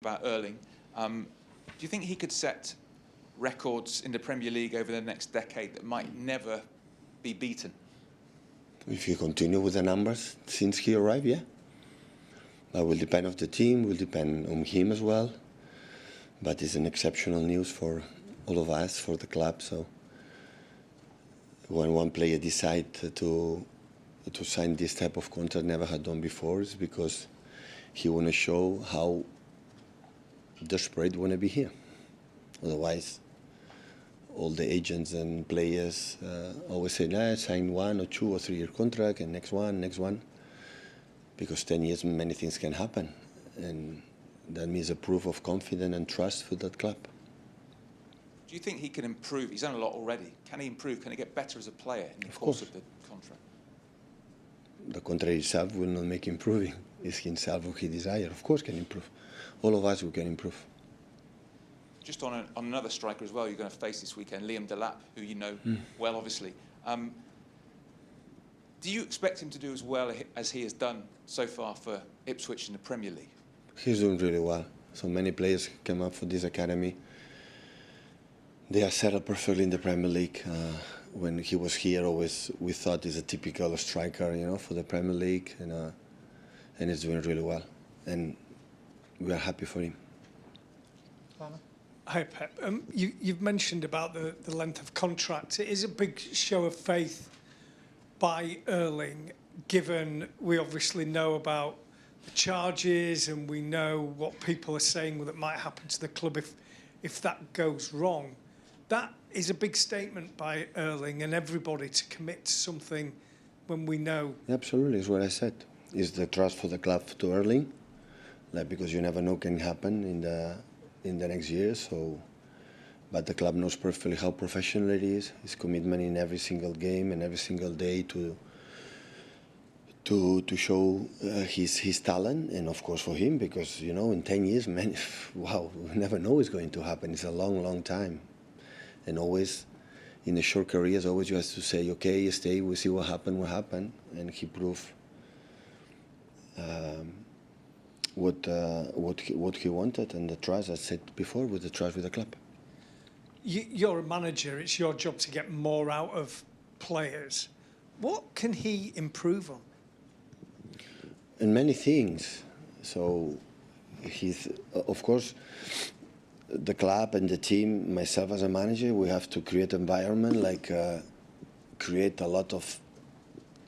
about Erling. Do you think he could set records in the Premier League over the next decade that might never be beaten? If he continue with the numbers since he arrived, yeah. That will depend on the team, will depend on him as well. But it's an exceptional news for all of us, for the club. So when one player decides to sign this type of contract never had done before, it's because he want to show how desperate want to be here. Otherwise, all the agents and players always say, nah, sign 1 or 2 or 3 year contract and next one. Because 10 years, many things can happen. And that means a proof of confidence and trust for that club. Do you think he can improve? He's done a lot already. Can he improve? Can he get better as a player in the course of the contract? The contract itself will not make improving. It's himself what he desires. Of course can improve. All of us, we can improve. Just on another striker as well, you're going to face this weekend, Liam Delap, who you know well, obviously. Do you expect him to do as well as he has done so far for Ipswich in the Premier League? He's doing really well. So many players came up for this academy. They are settled perfectly in the Premier League. When he was here, always we thought he's a typical striker, for the Premier League, and he's doing really well. And we are happy for him. Hi, Pep. You've mentioned about the length of contract. It is a big show of faith by Erling, given we obviously know about the charges and we know what people are saying that might happen to the club if that goes wrong. That is a big statement by Erling and everybody to commit to something when we know. Absolutely, is what I said. Is the trust for the club to Erling, because you never know what can happen in the next year. So, but the club knows perfectly how professional it is. His commitment in every single game and every single day to show his talent, and of course for him, because in 10 years, man, wow, we never know what's going to happen. It's a long time, and always in a short career, always you have to say, okay, stay, we'll see what happened, and he proved what he wanted, and the trust, as I said before, with the trust with the club. You're a manager. It's your job to get more out of players. What can he improve on? And many things. So he's, of course, the club and the team, myself as a manager, we have to create an environment, create a lot of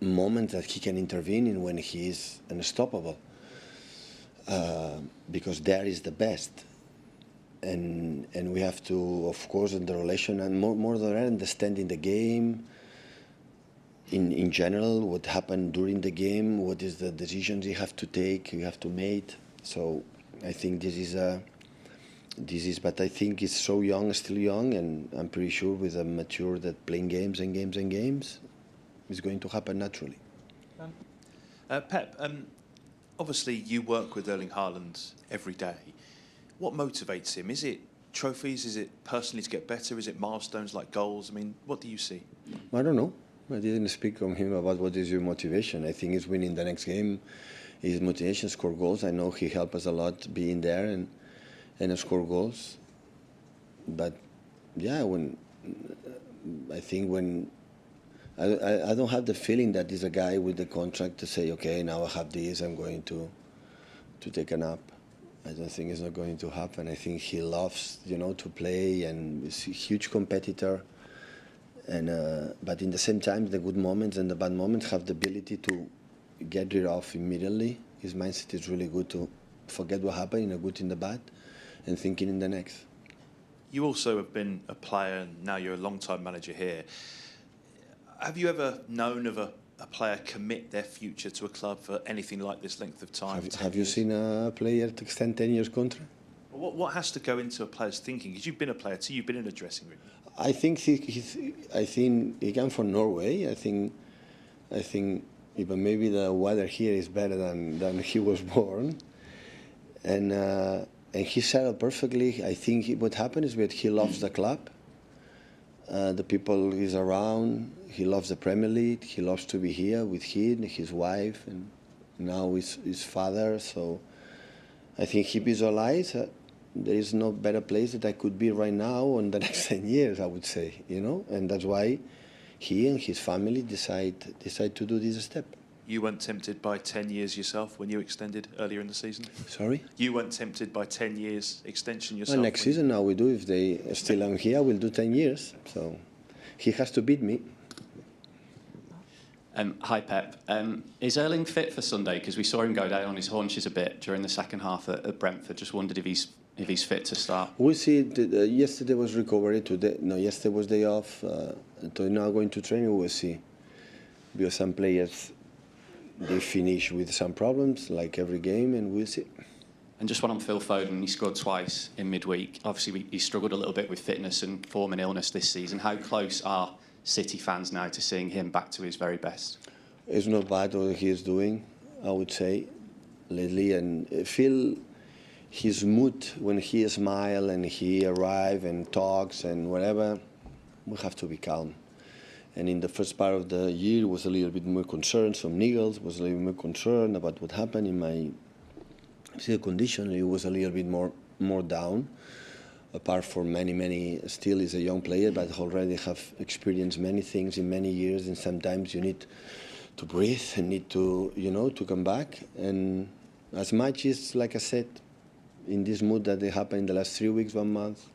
moments that he can intervene in when he is unstoppable. Because there is the best. And we have to, of course, in the relation, and more than that, understanding the game, in general, what happened during the game, what is the decisions you have to take, you have to make. So I think this is, but I think it's so young, still young, and I'm pretty sure with a mature that playing games and games, it's going to happen naturally. Pep, obviously you work with Erling Haaland every day. What motivates him? Is it trophies? Is it personally to get better? Is it milestones like goals? I mean, what do you see? I don't know. I didn't speak on him about what is your motivation. I think it's winning the next game. His motivation, score goals. I know he helped us a lot being there and score goals. But yeah, I don't have the feeling that he's a guy with the contract to say, okay, now I have this, I'm going to take a nap. I don't think it's not going to happen. I think he loves, to play, and is a huge competitor. And but in the same time, the good moments and the bad moments have the ability to get rid of immediately. His mindset is really good to forget what happened, in the good, in the bad, and thinking in the next. You also have been a player, and now you're a long-time manager here. Have you ever known of a player commit their future to a club for anything like this length of time? Have you seen a player to extend 10 years contract? What has to go into a player's thinking? Because you've been a player too, you've been in a dressing room. I think he came from Norway. I think even maybe the weather here is better than he was born, and he settled perfectly. I think what happened is that he loves the club. The people he's around, he loves the Premier League, he loves to be here with his wife, and now his father. So I think he visualized there is no better place that I could be right now in the next 10 years, I would say, you know, and that's why he and his family decide to do this step. You weren't tempted by 10 years yourself when you extended earlier in the season? Sorry? You weren't tempted by 10 years extension yourself? Well, next season now we do. If they still am here, we'll do 10 years. So he has to beat me. Hi, Pep. Is Erling fit for Sunday? Because we saw him go down on his haunches a bit during the second half at Brentford. Just wondered if he's fit to start. We'll see. Yesterday was recovery. Yesterday was day off. Now going to training, we'll see. Because some players, they finish with some problems, like every game, and we'll see. And just one on Phil Foden, he scored twice in midweek. Obviously, he struggled a little bit with fitness and form and illness this season. How close are City fans now to seeing him back to his very best? It's not bad what he is doing, I would say, lately. And feel his mood when he smiles and he arrives and talks and whatever, we have to be calm. And in the first part of the year, was a little bit more concerned. Some niggles, was a little bit more concerned about what happened in my physical condition. He was a little bit more down. Apart from many, still is a young player, but already have experienced many things in many years, and sometimes you need to breathe and need to, to come back. And as much as, like I said, in this mood that they happened in the last 3 weeks, 1 month,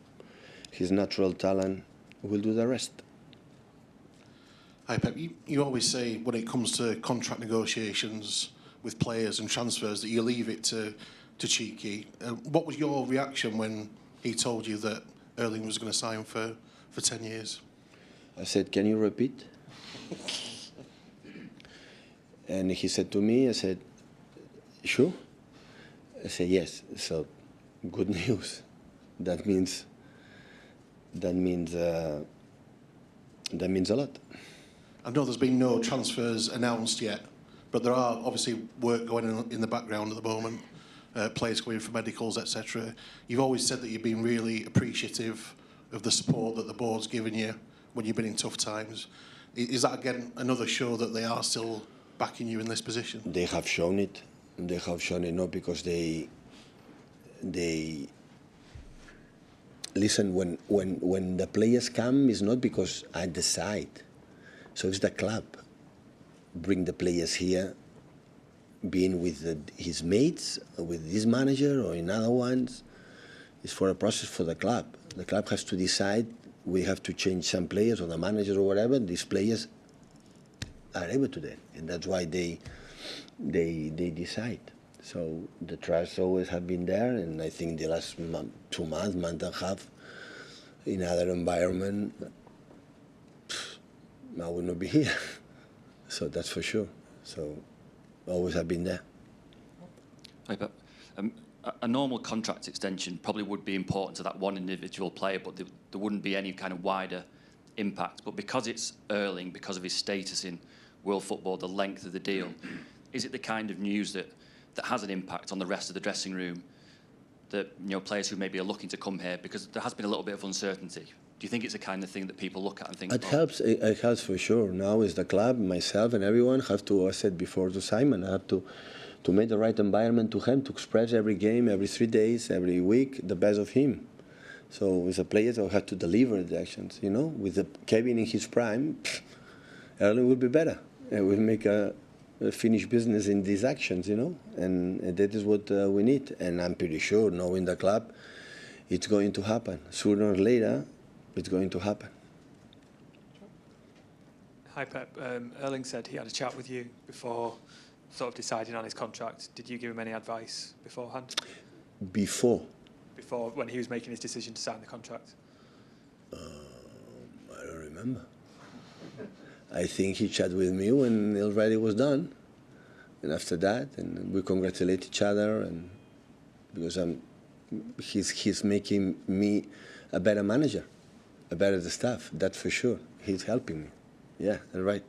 his natural talent will do the rest. Hi, Pep. You always say when it comes to contract negotiations with players and transfers that you leave it to Cheeky. What was your reaction when he told you that Erling was going to sign for 10 years? I said, can you repeat? And he said to me, I said, sure? I said, yes. So, good news. That means a lot. I know there's been no transfers announced yet, but there are obviously work going on in the background at the moment. Players going for medicals, etc. You've always said that you've been really appreciative of the support that the board's given you when you've been in tough times. Is that, again, another show that they are still backing you in this position? They have shown it. They have shown it not because they listen, when the players come, it's not because I decide. So it's the club. Bring the players here, being with his mates, with this manager or in other ones, is for a process for the club. The club has to decide, we have to change some players or the manager or whatever, these players are able to do it. And that's why they decide. So the trust always have been there, and I think the last 2 months, month and a half, in other environment, I would not be here. So that's for sure. So always have been there. Hi, Pep. A normal contract extension probably would be important to that one individual player, but there wouldn't be any kind of wider impact. But because it's Erling, because of his status in world football, the length of the deal, is it the kind of news that has an impact on the rest of the dressing room, that players who maybe are looking to come here, because there has been a little bit of uncertainty? Do you think it's the kind of thing that people look at and think, It helps. It helps for sure. Now is the club, myself, and everyone have to. I said before to Simon, I have to make the right environment to him to express every game, every 3 days, every week, the best of him. So as a player, I have to deliver the actions. With Kevin in his prime, Erling will be better. We'll make a finish business in these actions. And that is what we need. And I'm pretty sure, knowing the club, it's going to happen sooner or later. It's going to happen. Hi, Pep. Erling said he had a chat with you before sort of deciding on his contract. Did you give him any advice beforehand? Before, when he was making his decision to sign the contract? I don't remember. I think he chatted with me when it already was done. And after that, and we congratulate each other, and because he's making me a better manager. Better the staff, that's for sure. He's helping me. Yeah, right.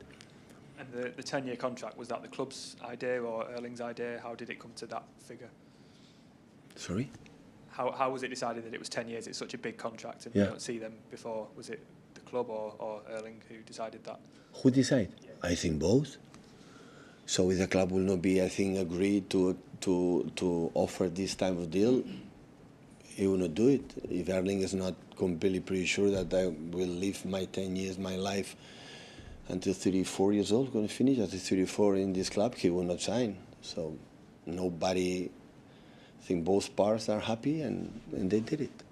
And the 10-year contract, was that the club's idea or Erling's idea? How did it come to that figure? Sorry? How was it decided that it was 10 years? It's such a big contract and yeah. You don't see them before. Was it the club or Erling who decided that? Who decided? Yeah. I think both. So if the club will not be, I think, agreed to offer this type of deal, he will not do it. If Erling is not completely pretty sure that I will live my 10 years, my life, until 34 years old, going to finish at 34 in this club, he will not sign. So nobody, I think both parts are happy, and they did it.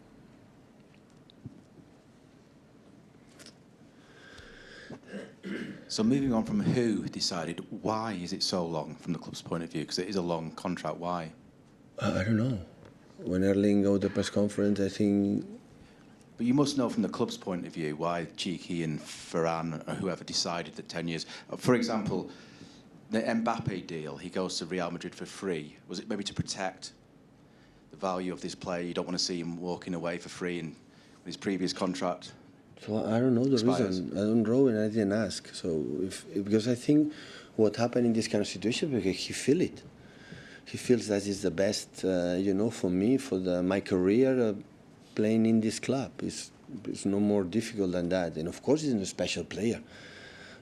So moving on from who decided, why is it so long from the club's point of view? Because it is a long contract. Why? I don't know. When Erling go to the press conference, I think. But you must know from the club's point of view why Cheeky and Ferran or whoever decided that 10 years. For example, the Mbappe deal, he goes to Real Madrid for free. Was it maybe to protect the value of this player? You don't want to see him walking away for free in his previous contract? So I don't know the expires. reason. I don't know, and I didn't ask. So because I think what happened in this kind of situation, because he feel it. He feels that it's the best, for me, for my career, playing in this club. It's no more difficult than that. And of course, he's a special player.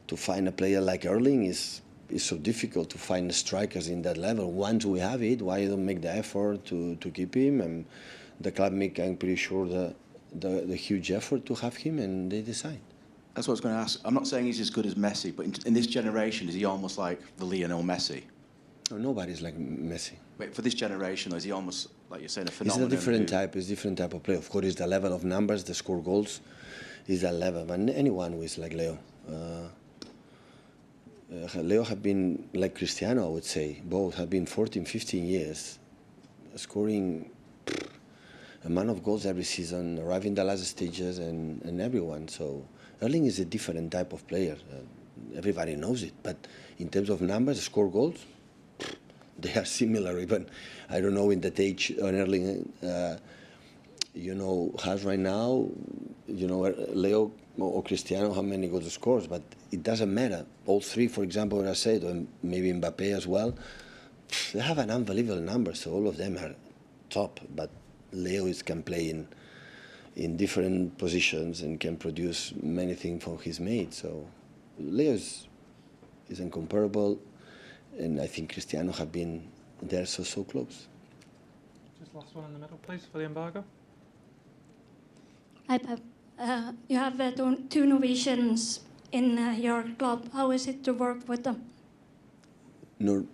To find a player like Erling is so difficult to find strikers in that level. Once we have it, why don't make the effort to keep him? And the club make, I'm pretty sure, the huge effort to have him, and they decide. That's what I was going to ask. I'm not saying he's as good as Messi, but in this generation, is he almost like the Lionel Messi? No, nobody's like Messi. Wait, for this generation, though, is he almost, like you're saying, a phenomenon? It's a different type. It's a different type of play. Of course, it's the level of numbers, the score goals, is that level. But anyone who is like Leo. Leo have been like Cristiano, I would say. Both have been 14, 15 years, scoring a man of goals every season, arriving the last stages, and everyone. So Erling is a different type of player. Everybody knows it. But in terms of numbers, score goals, they are similar. Even I don't know in that age on Erling, has right now, Leo or Cristiano how many goals he scores, but it doesn't matter. All three, for example, what I said, or maybe Mbappe as well, they have an unbelievable number. So all of them are top. But Leo can play in different positions and can produce many things from his mates. So Leo is uncomparable. And I think Cristiano have been there so close. Just last one in the middle, please, for the embargo. Hi, Pep. You have two Norwegians in your club. How is it to work with them?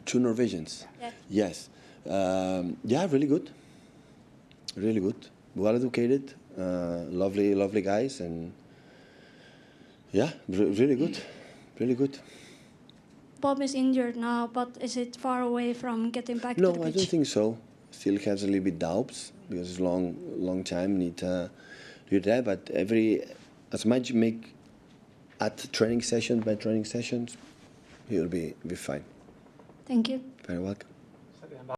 Two Norwegians? Yeah. Yes. Really good. Really good. Well educated. Lovely guys. And really good. Really good. Bobb is injured now, but is it far away from getting back to No, the pitch? I don't think so. Still has a little bit doubts because it's long time. Need to do that, but as much make at training sessions by training sessions, he will be fine. Thank you. Very welcome.